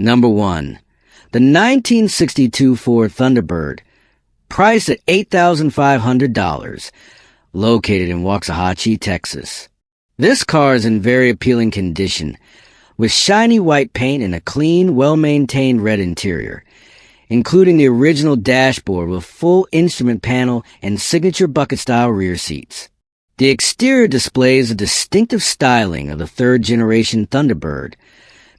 Number 1. The 1962 Ford Thunderbird, priced at $8,500, located in Waxahachie, Texas. This car is in very appealing condition, with shiny white paint and a clean, well-maintained red interior, including the original dashboard with full instrument panel and signature bucket-style rear seats. The exterior displays the distinctive styling of the third-generation Thunderbird,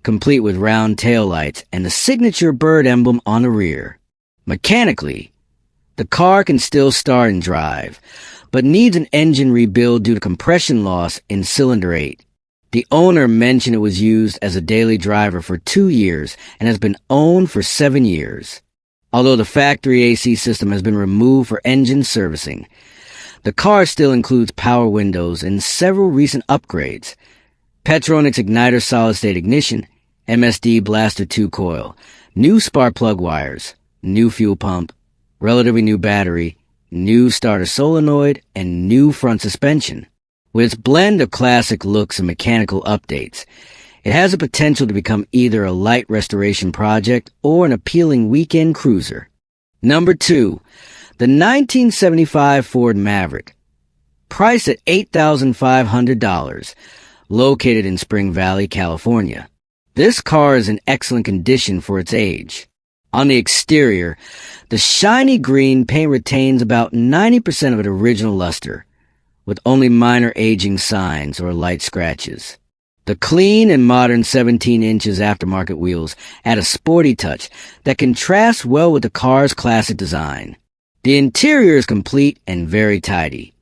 complete with round taillights and the signature bird emblem on the rear. Mechanically, the car can still start and drive, but needs an engine rebuild due to compression loss in cylinder 8. The owner mentioned it was used as a daily driver for 2 years and has been owned for 7 years. Although the factory AC system has been removed for engine servicing, the car still includes power windows and several recent upgrades: Petronix igniter solid-state ignition, MSD Blaster 2 coil, new spark plug wires, new fuel pump, relatively new battery, new starter solenoid, and new front suspension. With its blend of classic looks and mechanical updates, it has the potential to become either a light restoration project or an appealing weekend cruiser. Number 2. The 1975 Ford Maverick, priced at $8,500, located in Spring Valley, California. This car is in excellent condition for its age. On the exterior, the shiny green paint retains about 90% of its original luster, with only minor aging signs or light scratches. The clean and modern 17 inches aftermarket wheels add a sporty touch that contrasts well with the car's classic design. The interior is complete and very tidy,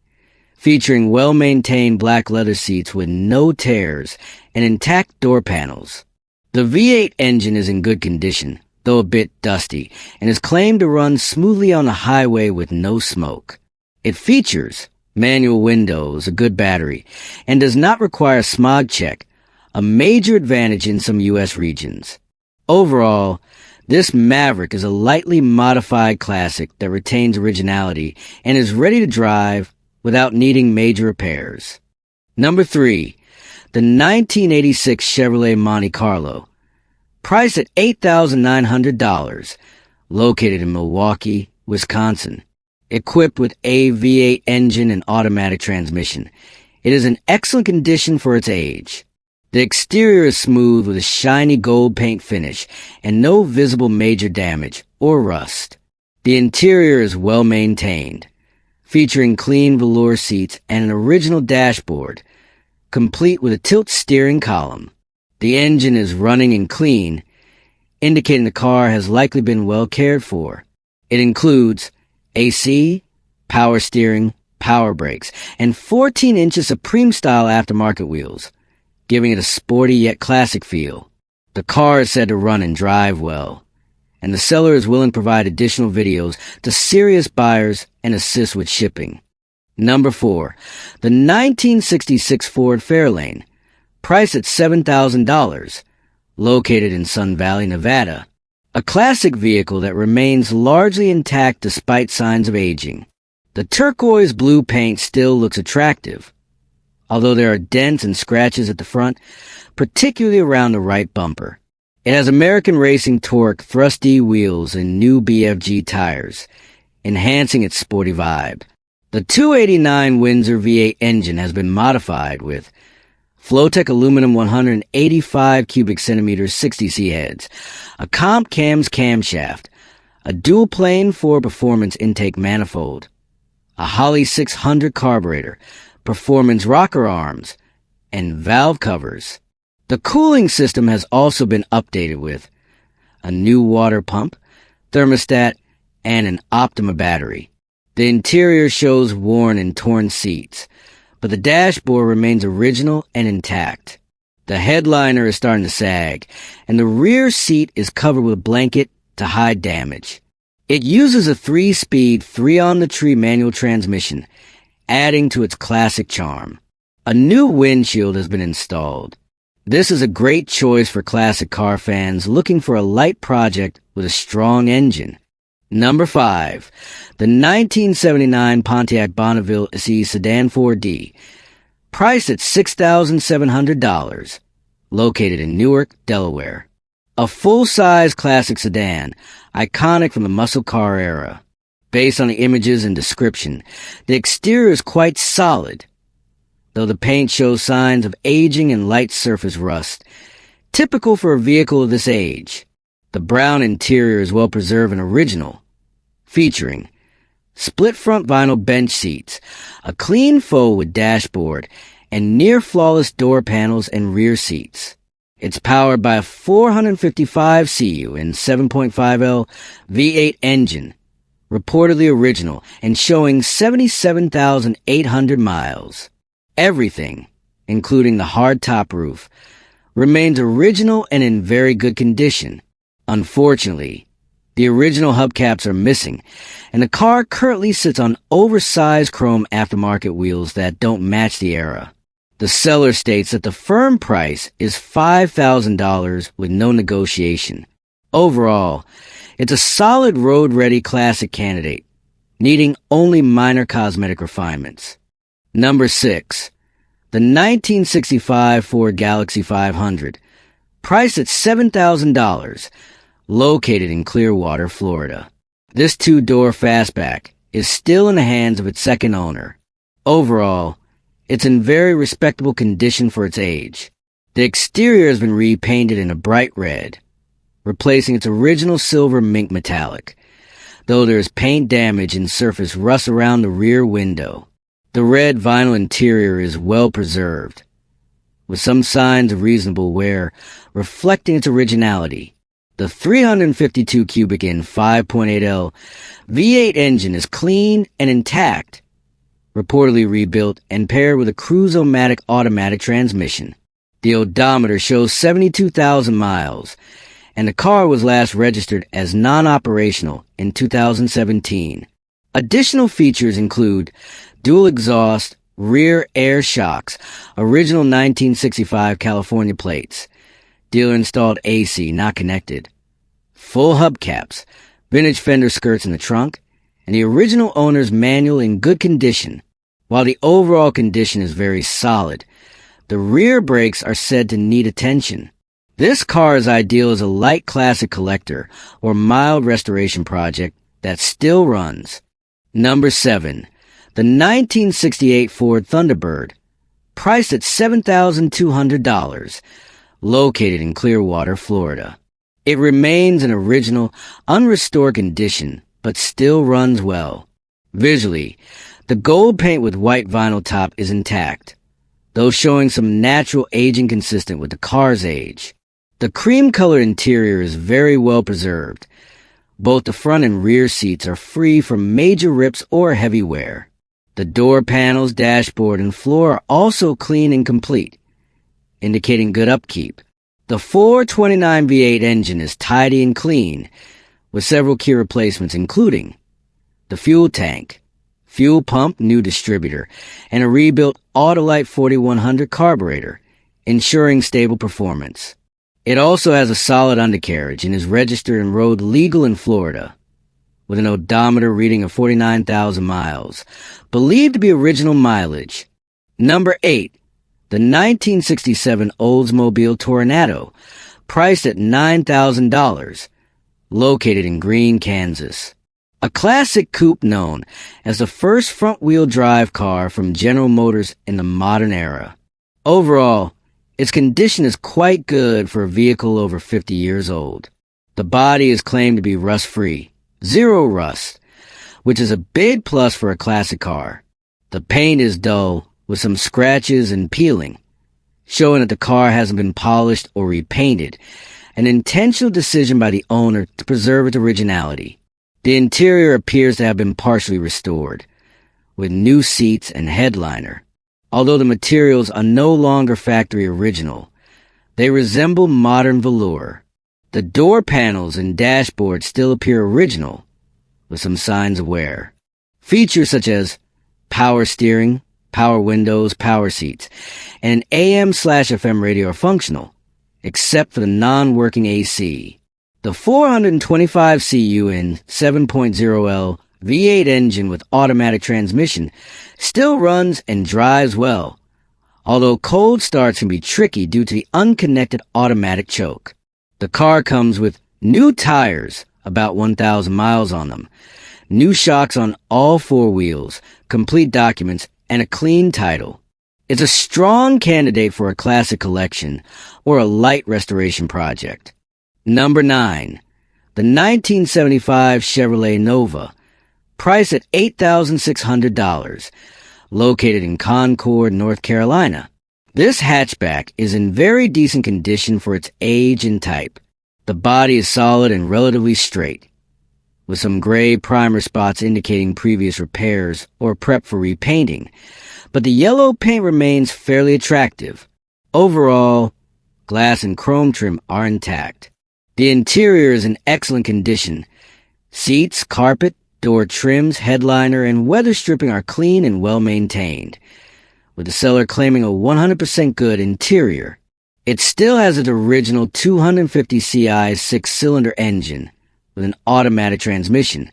featuring well-maintained black leather seats with no tears and intact door panels. The V8 engine is in good condition, though a bit dusty, and is claimed to run smoothly on the highway with no smoke. It features manual windows, a good battery, and does not require a smog check, a major advantage in some U.S. regions. Overall, this Maverick is a lightly modified classic that retains originality and is ready to drive without needing major repairs. Number 3. The 1986 Chevrolet Monte Carlo, priced at $8,900, located in Milwaukee, Wisconsin. Equipped with a V8 engine and automatic transmission, it is in excellent condition for its age. The exterior is smooth with a shiny gold paint finish and no visible major damage or rust. The interior is well maintained, featuring clean velour seats and an original dashboard, complete with a tilt steering column. The engine is running and clean, indicating the car has likely been well cared for. It includes AC, power steering, power brakes, and 14 inches Supreme-style aftermarket wheels, giving it a sporty yet classic feel. The car is said to run and drive well, and the seller is willing to provide additional videos to serious buyers and assist with shipping. Number 4. The 1966 Ford Fairlane, priced at $7,000, located in Sun Valley, Nevada. A classic vehicle that remains largely intact despite signs of aging. The turquoise blue paint still looks attractive, although there are dents and scratches at the front, particularly around the right bumper. It has American Racing Torque thrust-D wheels and new BFG tires, enhancing its sporty vibe. The 289 Windsor V8 engine has been modified with Flowtech aluminum 185 cubic centimeters 60C heads, a comp cams camshaft, a dual-plane 4-performance intake manifold, a Holley 600 carburetor, performance rocker arms, and valve covers. The cooling system has also been updated with a new water pump, thermostat, and an Optima battery. The interior shows worn and torn seats, but the dashboard remains original and intact. The headliner is starting to sag, and the rear seat is covered with a blanket to hide damage. It uses a 3-speed, 3-on-the-tree manual transmission, adding to its classic charm. A new windshield has been installed. This is a great choice for classic car fans looking for a light project with a strong engine. Number 5. The 1979 Pontiac Bonneville SE Sedan 4D, priced at $6,700, located in Newark, Delaware. A full-size classic sedan, iconic from the muscle car era. Based on the images and description, the exterior is quite solid, though the paint shows signs of aging and light surface rust, typical for a vehicle of this age. The brown interior is well preserved and original, featuring split front vinyl bench seats, a clean forward dashboard, and near-flawless door panels and rear seats. It's powered by a 455 CU and 7.5L V8 engine, reportedly original, and showing 77,800 miles. Everything, including the hard-top roof, remains original and in very good condition. Unfortunately, the original hubcaps are missing, and the car currently sits on oversized chrome aftermarket wheels that don't match the era. The seller states that the firm price is $5,000 with no negotiation. Overall, it's a solid road-ready classic candidate, needing only minor cosmetic refinements. Number 6. The 1965 Ford Galaxy 500, priced at $7,000, located in Clearwater, Florida. This two-door fastback is still in the hands of its second owner. Overall, it's in very respectable condition for its age. The exterior has been repainted in a bright red, replacing its original silver mink metallic, though there is paint damage and surface rust around the rear window. The red vinyl interior is well preserved, with some signs of reasonable wear reflecting its originality. The 352 cubic in 5.8L V8 engine is clean and intact, reportedly rebuilt and paired with a Cruise-O-Matic automatic transmission. The odometer shows 72,000 miles, and the car was last registered as non-operational in 2017. Additional features include dual exhaust, rear air shocks, original 1965 California plates, dealer-installed AC not connected, full hubcaps, vintage fender skirts in the trunk, and the original owner's manual in good condition. While the overall condition is very solid, the rear brakes are said to need attention. This car is ideal as a light classic collector or mild restoration project that still runs. Number 7. The 1968 Ford Thunderbird, priced at $7,200, located in Clearwater, Florida. It remains in original, unrestored condition, but still runs well. Visually, the gold paint with white vinyl top is intact, though showing some natural aging consistent with the car's age. The cream-colored interior is very well preserved. Both the front and rear seats are free from major rips or heavy wear. The door panels, dashboard, and floor are also clean and complete, indicating good upkeep. The 429 V8 engine is tidy and clean, with several key replacements including the fuel tank, fuel pump, new distributor, and a rebuilt Autolite 4100 carburetor, ensuring stable performance. It also has a solid undercarriage and is registered and road legal in Florida, with an odometer reading of 49,000 miles, believed to be original mileage. Number 8. The 1967 Oldsmobile Toronado, priced at $9,000, located in Greene, Kansas. A classic coupe known as the first front-wheel drive car from General Motors in the modern era. Overall, its condition is quite good for a vehicle over 50 years old. The body is claimed to be rust-free, zero rust, which is a big plus for a classic car. The paint is dull, with some scratches and peeling, showing that the car hasn't been polished or repainted, an intentional decision by the owner to preserve its originality. The interior appears to have been partially restored, with new seats and headliner. Although the materials are no longer factory original, they resemble modern velour. The door panels and dashboard still appear original, with some signs of wear. Features such as power steering, power windows, power seats, and an AM/FM radio are functional, except for the non-working AC. The 425 CU and 7.0L V8 engine with automatic transmission still runs and drives well, although cold starts can be tricky due to the unconnected automatic choke. The car comes with new tires, about 1,000 miles on them, new shocks on all four wheels, complete documents, and a clean title. It's a strong candidate for a classic collection or a light restoration project. Number 9. The 1975 Chevrolet Nova, priced at $8,600, located in Concord, North Carolina. This hatchback is in very decent condition for its age and type. The body is solid and relatively straight, with some gray primer spots indicating previous repairs or prep for repainting, but the yellow paint remains fairly attractive. Overall, glass and chrome trim are intact. The interior is in excellent condition. Seats, carpet, door trims, headliner, and weather stripping are clean and well maintained, with the seller claiming a 100% good interior. It still has its original 250 CI six-cylinder engine with an automatic transmission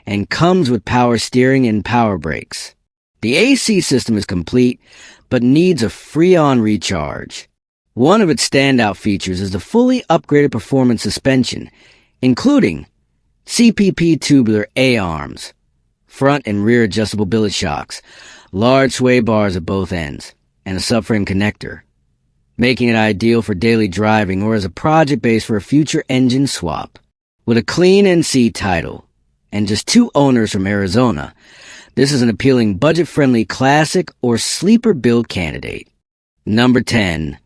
and comes with power steering and power brakes. The AC system is complete, but needs a Freon recharge. One of its standout features is the fully upgraded performance suspension, including CPP tubular A-arms, front and rear adjustable billet shocks, large sway bars at both ends, and a subframe connector, making it ideal for daily driving or as a project base for a future engine swap. With a clean NC title and just 2 owners from Arizona, this is an appealing budget-friendly classic or sleeper build candidate. Number 10.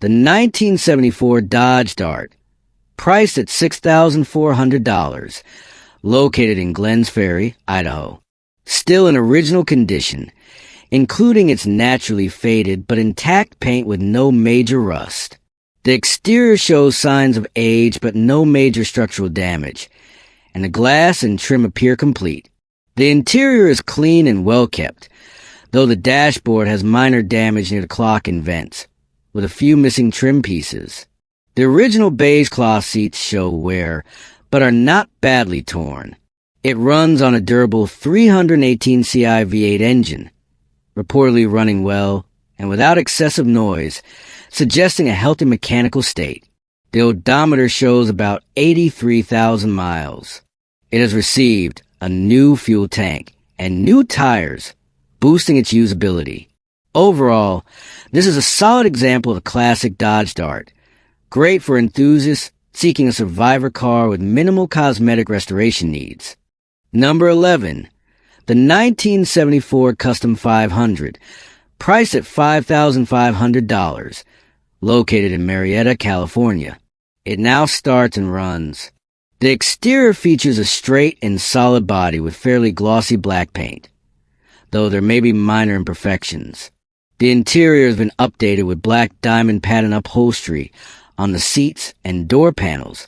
The 1974 Dodge Dart, priced at $6,400, located in Glenns Ferry, Idaho. Still in original condition, including its naturally faded but intact paint with no major rust. The exterior shows signs of age but no major structural damage, and the glass and trim appear complete. The interior is clean and well kept, though the dashboard has minor damage near the clock and vents, with a few missing trim pieces. The original beige cloth seats show wear, but are not badly torn. It runs on a durable 318 CI V8 engine, reportedly running well and without excessive noise, suggesting a healthy mechanical state. The odometer shows about 83,000 miles. It has received a new fuel tank and new tires, boosting its usability. Overall, this is a solid example of a classic Dodge Dart, great for enthusiasts seeking a survivor car with minimal cosmetic restoration needs. Number 11. The 1974 Custom 500, priced at $5,500, located in Marietta, California. It now starts and runs. The exterior features a straight and solid body with fairly glossy black paint, though there may be minor imperfections. The interior has been updated with black diamond pattern upholstery on the seats and door panels,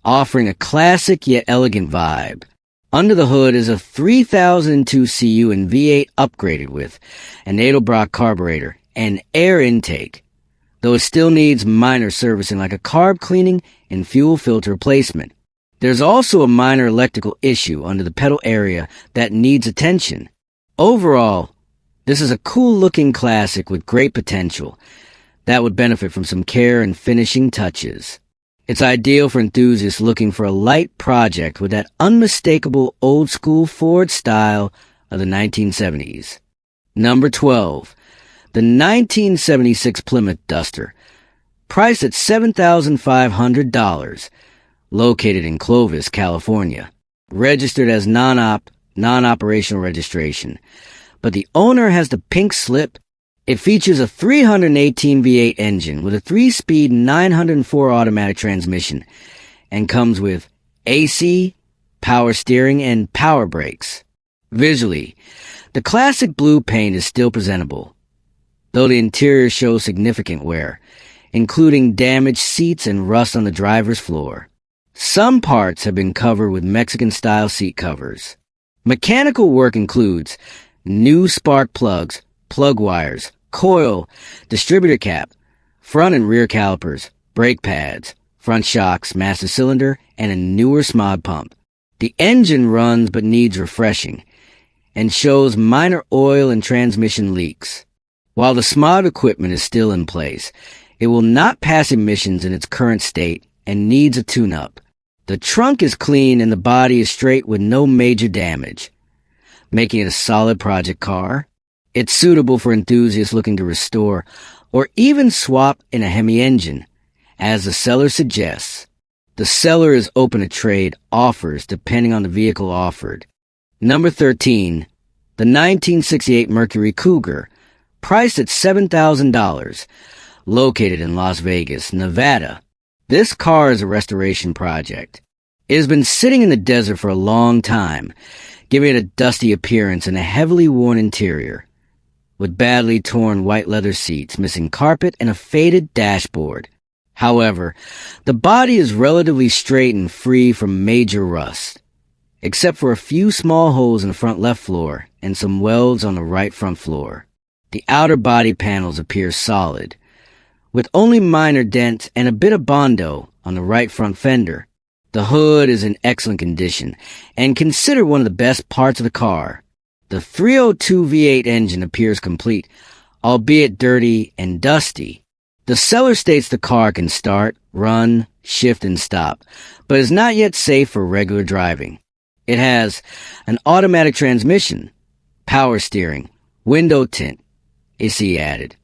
offering a classic yet elegant vibe. Under the hood is a 3002 CU and V8 upgraded with an Edelbrock carburetor and air intake, though it still needs minor servicing like a carb cleaning and fuel filter replacement. There's also a minor electrical issue under the pedal area that needs attention. Overall, this is a cool-looking classic with great potential that would benefit from some care and finishing touches. It's ideal for enthusiasts looking for a light project with that unmistakable old-school Ford style of the 1970s. Number 12. The 1976 Plymouth Duster, priced at $7,500, located in Clovis, California. Registered as non-operational registration, but the owner has the pink slip. It features a 318 V8 engine with a 3-speed 904 automatic transmission and comes with AC, power steering, and power brakes. Visually, the classic blue paint is still presentable, though the interior shows significant wear, including damaged seats and rust on the driver's floor. Some parts have been covered with Mexican-style seat covers. Mechanical work includes new spark plugs, plug wires, coil, distributor cap, front and rear calipers, brake pads, front shocks, master cylinder, and a newer smog pump. The engine runs but needs refreshing and shows minor oil and transmission leaks. While the smog equipment is still in place, It will not pass emissions in its current state and needs a tune-up. The trunk is clean and the body is straight with no major damage, making it a solid project car. It's suitable for enthusiasts looking to restore or even swap in a Hemi engine. As the seller suggests, the seller is open to trade offers depending on the vehicle offered. Number 13, the 1968 Mercury Cougar, priced at $7,000, located in Las Vegas, Nevada. This car is a restoration project. It has been sitting in the desert for a long time, giving it a dusty appearance and a heavily worn interior, with badly torn white leather seats, missing carpet, and a faded dashboard. However, the body is relatively straight and free from major rust, except for a few small holes in the front left floor and some welds on the right front floor. The outer body panels appear solid, with only minor dents and a bit of Bondo on the right front fender. The hood is in excellent condition and considered one of the best parts of the car. The 302 V8 engine appears complete, albeit dirty and dusty. The seller states the car can start, run, shift, and stop, but is not yet safe for regular driving. It has an automatic transmission, power steering, window tint, AC added,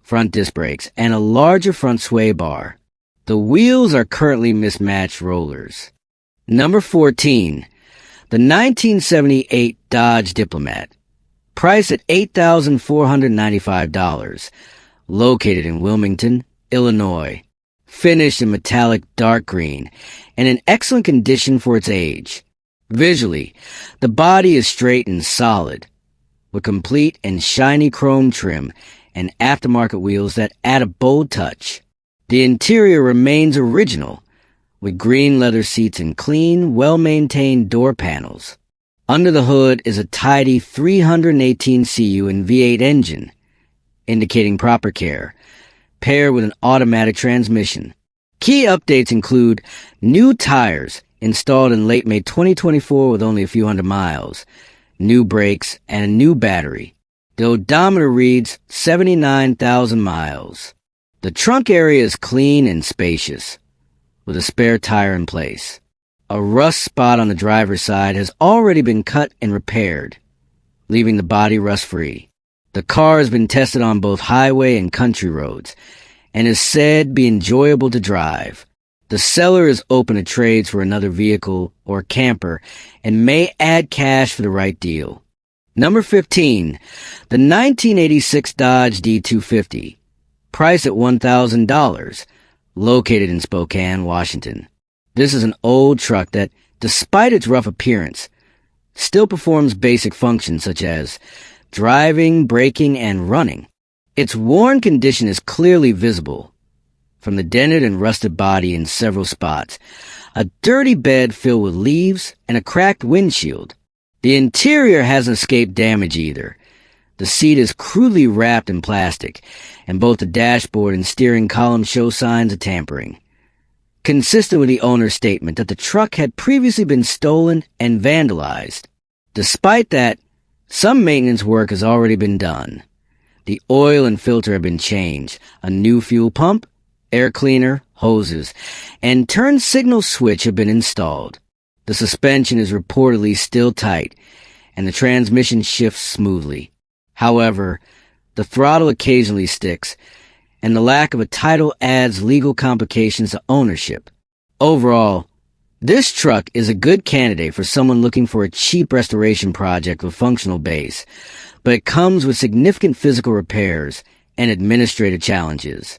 front disc brakes, and a larger front sway bar. The wheels are currently mismatched rollers. Number 14, the 1978 Dodge Diplomat, priced at $8,495, located in Wilmington, Illinois, finished in metallic dark green and in excellent condition for its age. Visually, the body is straight and solid, with complete and shiny chrome trim and aftermarket wheels that add a bold touch. The interior remains original, with green leather seats and clean, well-maintained door panels. Under the hood is a tidy 318 cu and V8 engine, indicating proper care, paired with an automatic transmission. Key updates include new tires installed in late May 2024 with only a few hundred miles, new brakes, and a new battery. The odometer reads 79,000 miles. The trunk area is clean and spacious, with a spare tire in place. A rust spot on the driver's side has already been cut and repaired, leaving the body rust-free. The car has been tested on both highway and country roads, and is said be enjoyable to drive. The seller is open to trades for another vehicle or camper and may add cash for the right deal. Number 15, the 1986 Dodge D250, priced at $1,000, located in Spokane, Washington. This is an old truck that, despite its rough appearance, still performs basic functions such as driving, braking, and running. Its worn condition is clearly visible, from the dented and rusted body in several spots, a dirty bed filled with leaves, and a cracked windshield. The interior hasn't escaped damage either. The seat is crudely wrapped in plastic, and both the dashboard and steering column show signs of tampering, consistent with the owner's statement that the truck had previously been stolen and vandalized. Despite that, some maintenance work has already been done. The oil and filter have been changed, a new fuel pump, air cleaner, hoses, and turn signal switch have been installed. The suspension is reportedly still tight, and the transmission shifts smoothly. However, the throttle occasionally sticks, and the lack of a title adds legal complications to ownership. Overall, this truck is a good candidate for someone looking for a cheap restoration project with functional base, but it comes with significant physical repairs and administrative challenges.